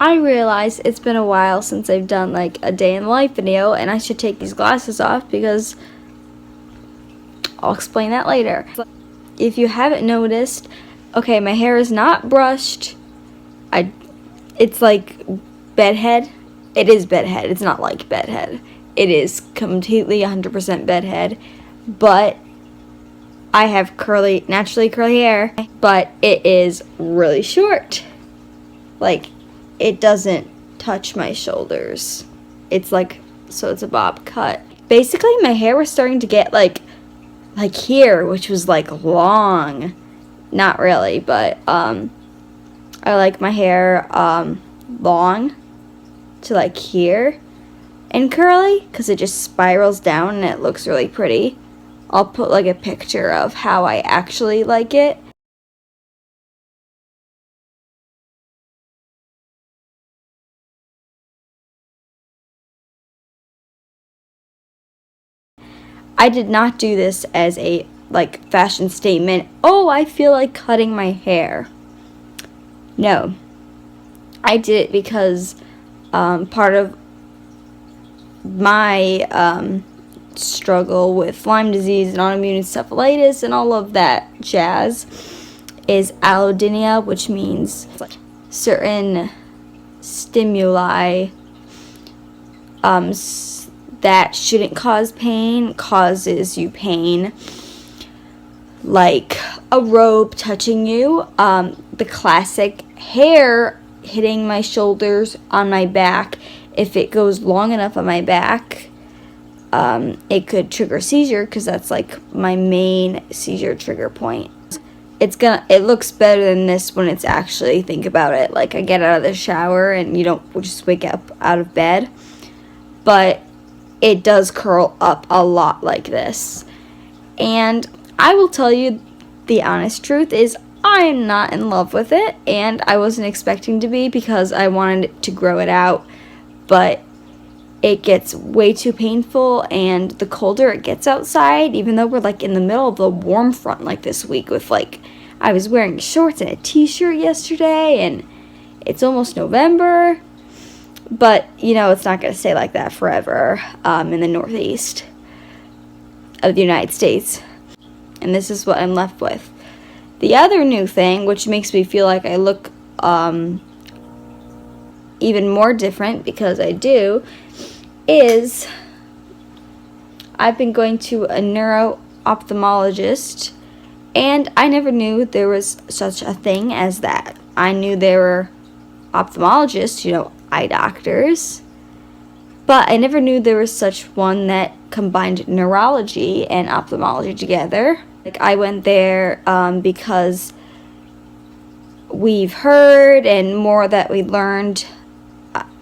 I realize it's been a while since I've done like a day in the life video, and I should take these glasses off because I'll explain that later. If you haven't noticed, okay, my hair is not brushed. It's like bedhead. It is bedhead. It's not like bedhead. It is completely 100% bedhead, but I have naturally curly hair, but it is really short. Like, it doesn't touch my shoulders. It's like, so it's a bob cut. Basically, my hair was starting to get like here, which was like long. Not really, but I like my hair long to like here and curly because it just spirals down and it looks really pretty. I'll put like a picture of how I actually like it. I did not do this as a like fashion statement. Oh, I feel like cutting my hair. No. I did it because part of my struggle with Lyme disease and autoimmune encephalitis and all of that jazz is allodynia, which means certain stimuli that shouldn't cause pain causes you pain, like a robe touching you, the classic hair hitting my shoulders on my back. If it goes long enough on my back, it could trigger seizure because that's like my main seizure trigger point. It looks better than this when it's actually, think about it, like I get out of the shower and you don't just wake up out of bed, but it does curl up a lot like this. And I will tell you the honest truth is I am not in love with it, and I wasn't expecting to be because I wanted to grow it out, but it gets way too painful, and the colder it gets outside, even though we're like in the middle of the warm front like this week with like, I was wearing shorts and a t-shirt yesterday, and it's almost November, but you know, it's not going to stay like that forever in the Northeast of the United States, and this is what I'm left with. The other new thing, which makes me feel like I look even more different, because I do, is I've been going to a neuro-ophthalmologist, and I never knew there was such a thing as that. I knew there were ophthalmologists, you know, eye doctors, but I never knew there was such one that combined neurology and ophthalmology together. Like, I went there because we've heard, and more that we learned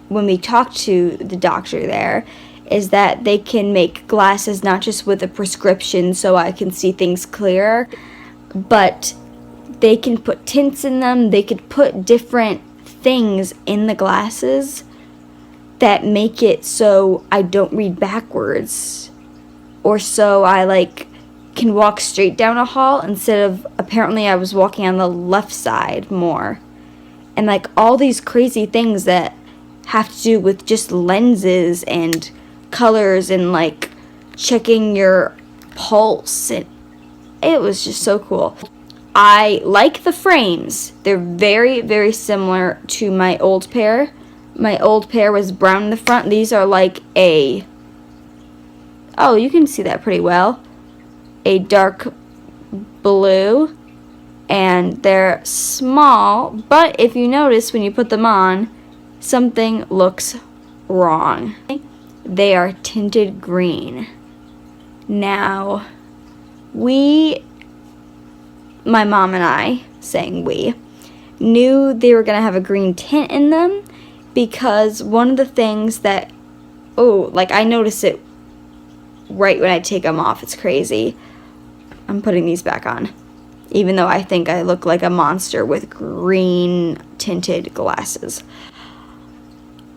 when we talked to the doctor there, is that they can make glasses not just with a prescription so I can see things clearer, but they can put tints in them. They could put different things in the glasses that make it so I don't read backwards, or so I like can walk straight down a hall instead of, apparently I was walking on the left side more, and like all these crazy things that have to do with just lenses and colors and like checking your pulse, and it was just so cool. I like the frames. They're very, very similar to my old pair. My old pair was brown in the front. These are like a, oh, you can see that pretty well, a dark blue, and they're small, but if you notice when you put them on, something looks wrong. They are tinted green. Now, my mom and I, saying we, knew they were going to have a green tint in them because one of the things that, oh, like I notice it right when I take them off. It's crazy. I'm putting these back on, even though I think I look like a monster with green tinted glasses.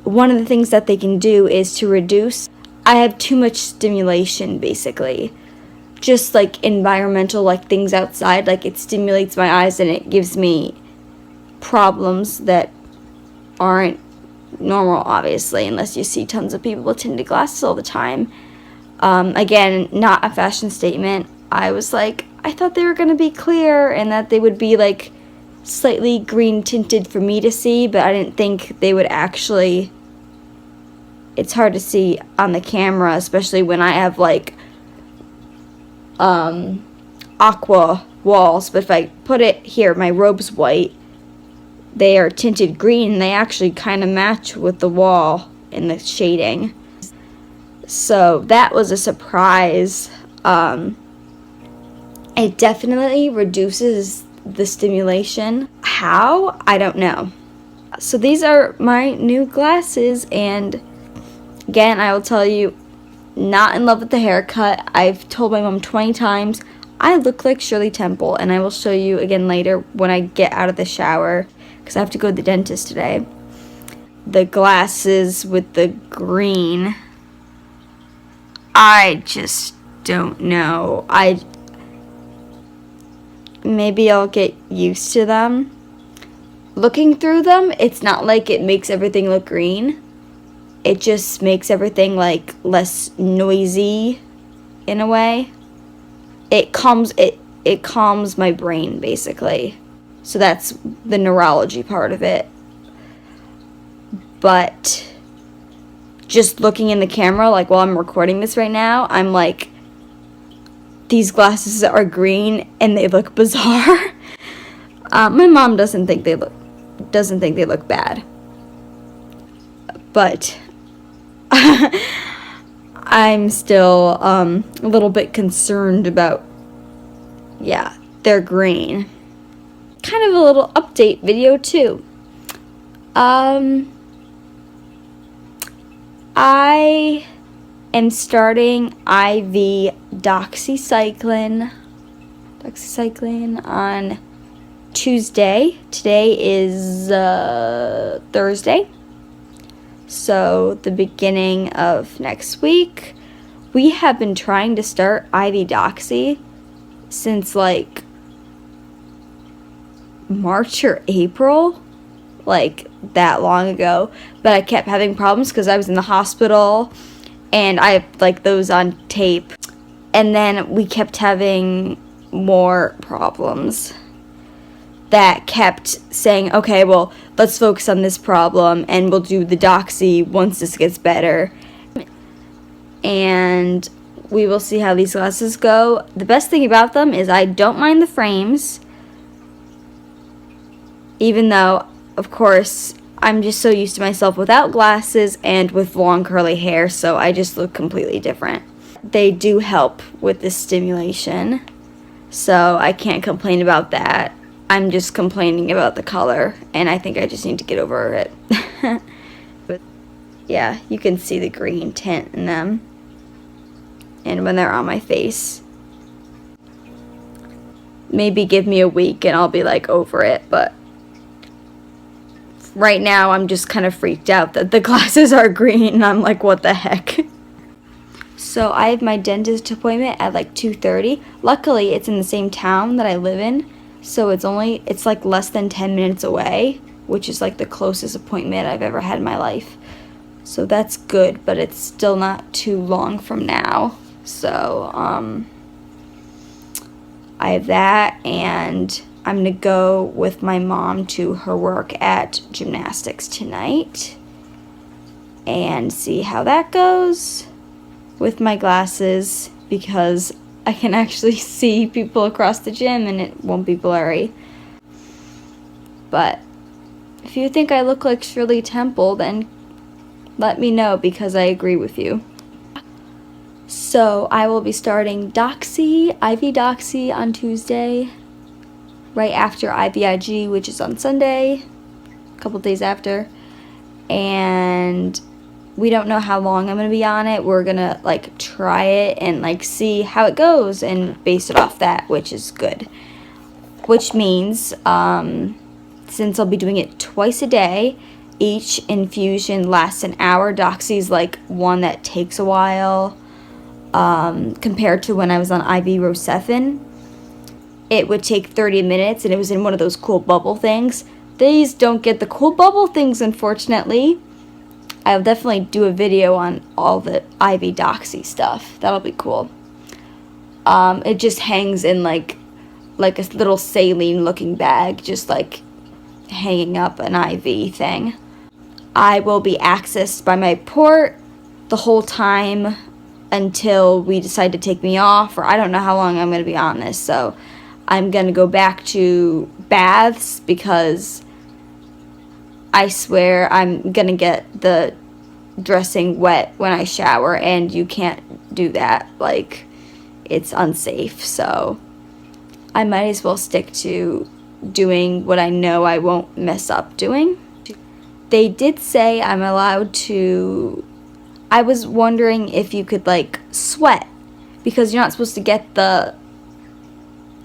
One of the things that they can do is to reduce, I have too much stimulation basically, just like environmental, like things outside, like it stimulates my eyes and it gives me problems that aren't normal, obviously, unless you see tons of people with tinted glasses all the time. Again, not a fashion statement. I was like, I thought they were going to be clear and that they would be like slightly green tinted for me to see, but I didn't think they would actually. It's hard to see on the camera, especially when I have like aqua walls. But if I put it here, my robe's white, they are tinted green, and they actually kind of match with the wall in the shading. So that was a surprise. It definitely reduces the stimulation. How? I don't know. So these are my new glasses, and again, I will tell you, not in love with the haircut. I've told my mom 20 times, I look like Shirley Temple, and I will show you again later when I get out of the shower, because I have to go to the dentist today. The glasses with the green, I just don't know. Maybe I'll get used to them. Looking through them, it's not like it makes everything look green. It just makes everything like less noisy in a way. It calms my brain, basically. So that's the neurology part of it. But just looking in the camera, like while I'm recording this right now, I'm like, these glasses are green and they look bizarre. My mom doesn't think they look bad, but I'm still a little bit concerned about, yeah, they're green. Kind of a little update video too. I am starting IV doxycycline on Tuesday. Today is Thursday. So the beginning of next week. We have been trying to start IV doxy since like March or April, like that long ago, but I kept having problems because I was in the hospital and I have like those on tape, and then we kept having more problems that kept saying, okay, well, let's focus on this problem and we'll do the doxy once this gets better, and we will see how these glasses go. The best thing about them is I don't mind the frames, even though, of course, I'm just so used to myself without glasses and with long curly hair, so I just look completely different. They do help with the stimulation, so I can't complain about that. I'm just complaining about the color, and I think I just need to get over it. But yeah, you can see the green tint in them, and when they're on my face. Maybe give me a week and I'll be like over it, but right now I'm just kind of freaked out that the glasses are green, and I'm like, what the heck? So I have my dentist appointment at like 2:30. Luckily, it's in the same town that I live in, so it's like less than 10 minutes away, which is like the closest appointment I've ever had in my life. So that's good, but it's still not too long from now. So I have that, and I'm going to go with my mom to her work at gymnastics tonight and see how that goes with my glasses, because I can actually see people across the gym and it won't be blurry. But if you think I look like Shirley Temple, then let me know, because I agree with you. So I will be starting IV doxy on Tuesday, right after IVIG, which is on Sunday, a couple days after. And we don't know how long I'm going to be on it. We're going to like try it and like see how it goes and base it off that, which is good. Which means since I'll be doing it twice a day, each infusion lasts an hour. Doxy's like one that takes a while compared to when I was on IV Rocephin. It would take 30 minutes, and it was in one of those cool bubble things. These don't get the cool bubble things, unfortunately. I'll definitely do a video on all the IV Doxy stuff. That'll be cool. It just hangs in like a little saline looking bag, just like hanging up an IV thing. I will be accessed by my port the whole time until we decide to take me off, or I don't know how long I'm going to be on this. So I'm going to go back to baths because I swear I'm going to get the dressing wet when I shower, and you can't do that. Like, it's unsafe. So I might as well stick to doing what I know I won't mess up doing. They did say I'm allowed to... I was wondering if you could, like, sweat, because you're not supposed to get the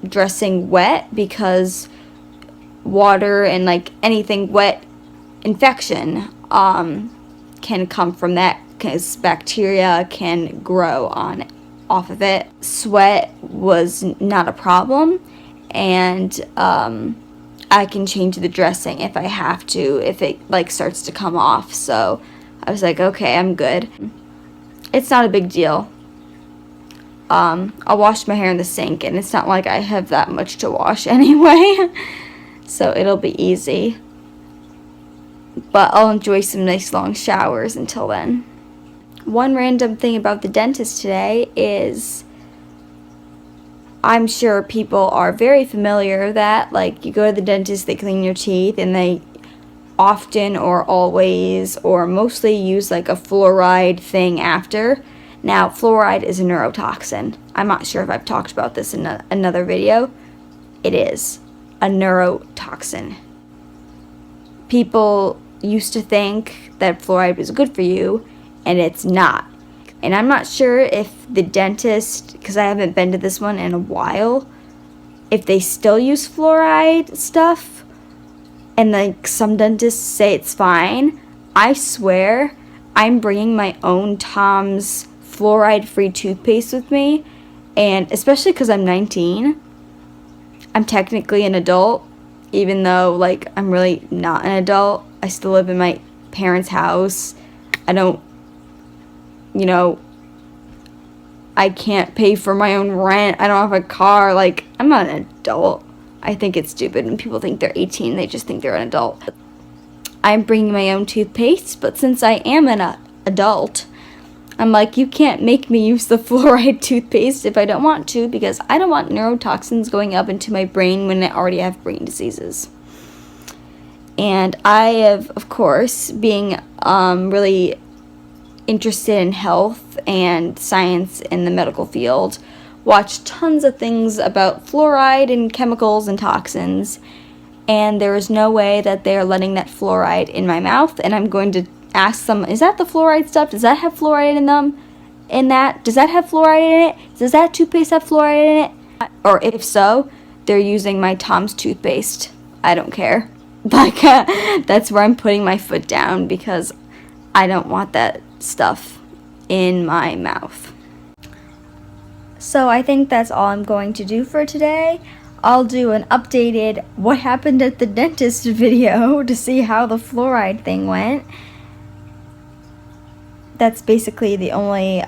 dressing wet, because water and, like, anything wet infection can come from that, because bacteria can grow off of it. Sweat was not a problem, and I can change the dressing if I have to, if it like starts to come off. So I was like, okay, I'm good. It's not a big deal. I'll wash my hair in the sink, and it's not like I have that much to wash anyway. So it'll be easy. But I'll enjoy some nice long showers until then. One random thing about the dentist today is, I'm sure people are very familiar with that. Like, you go to the dentist, they clean your teeth, and they often or always or mostly use like a fluoride thing after. Now, fluoride is a neurotoxin. I'm not sure if I've talked about this in another video. It is a neurotoxin. People used to think that fluoride was good for you, and it's not. And I'm not sure if the dentist, because I haven't been to this one in a while, if they still use fluoride stuff, and like some dentists say it's fine. I swear I'm bringing my own Tom's fluoride-free toothpaste with me, and especially because I'm 19, I'm technically an adult, even though like I'm really not an adult. I still live in my parents' house. I don't, I can't pay for my own rent. I don't have a car. Like, I'm not an adult. I think it's stupid when people think they're 18. They just think they're an adult. I'm bringing my own toothpaste, but since I am an adult, I'm like, you can't make me use the fluoride toothpaste if I don't want to, because I don't want neurotoxins going up into my brain when I already have brain diseases. And I have, of course, being really interested in health and science in the medical field, watched tons of things about fluoride and chemicals and toxins, and there is no way that they're letting that fluoride in my mouth. And I'm going to ask them, is that the fluoride stuff? Does that have fluoride in them? Does that have fluoride in it? Does that toothpaste have fluoride in it? Or if so, they're using my Tom's toothpaste. I don't care. Like, that's where I'm putting my foot down, because I don't want that stuff in my mouth. So I think that's all I'm going to do for today. I'll do an updated what happened at the dentist video to see how the fluoride thing went. That's basically the only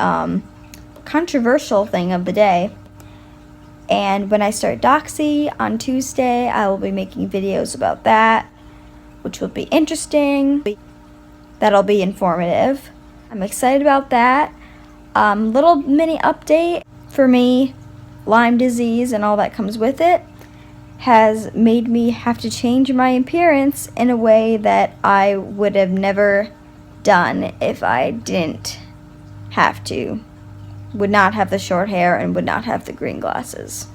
controversial thing of the day. And when I start Doxy on Tuesday, I will be making videos about that, which will be interesting. That'll be informative. I'm excited about that. Little mini update for me, Lyme disease and all that comes with it has made me have to change my appearance in a way that I would have never done if I didn't have to. Would not have the short hair and would not have the green glasses.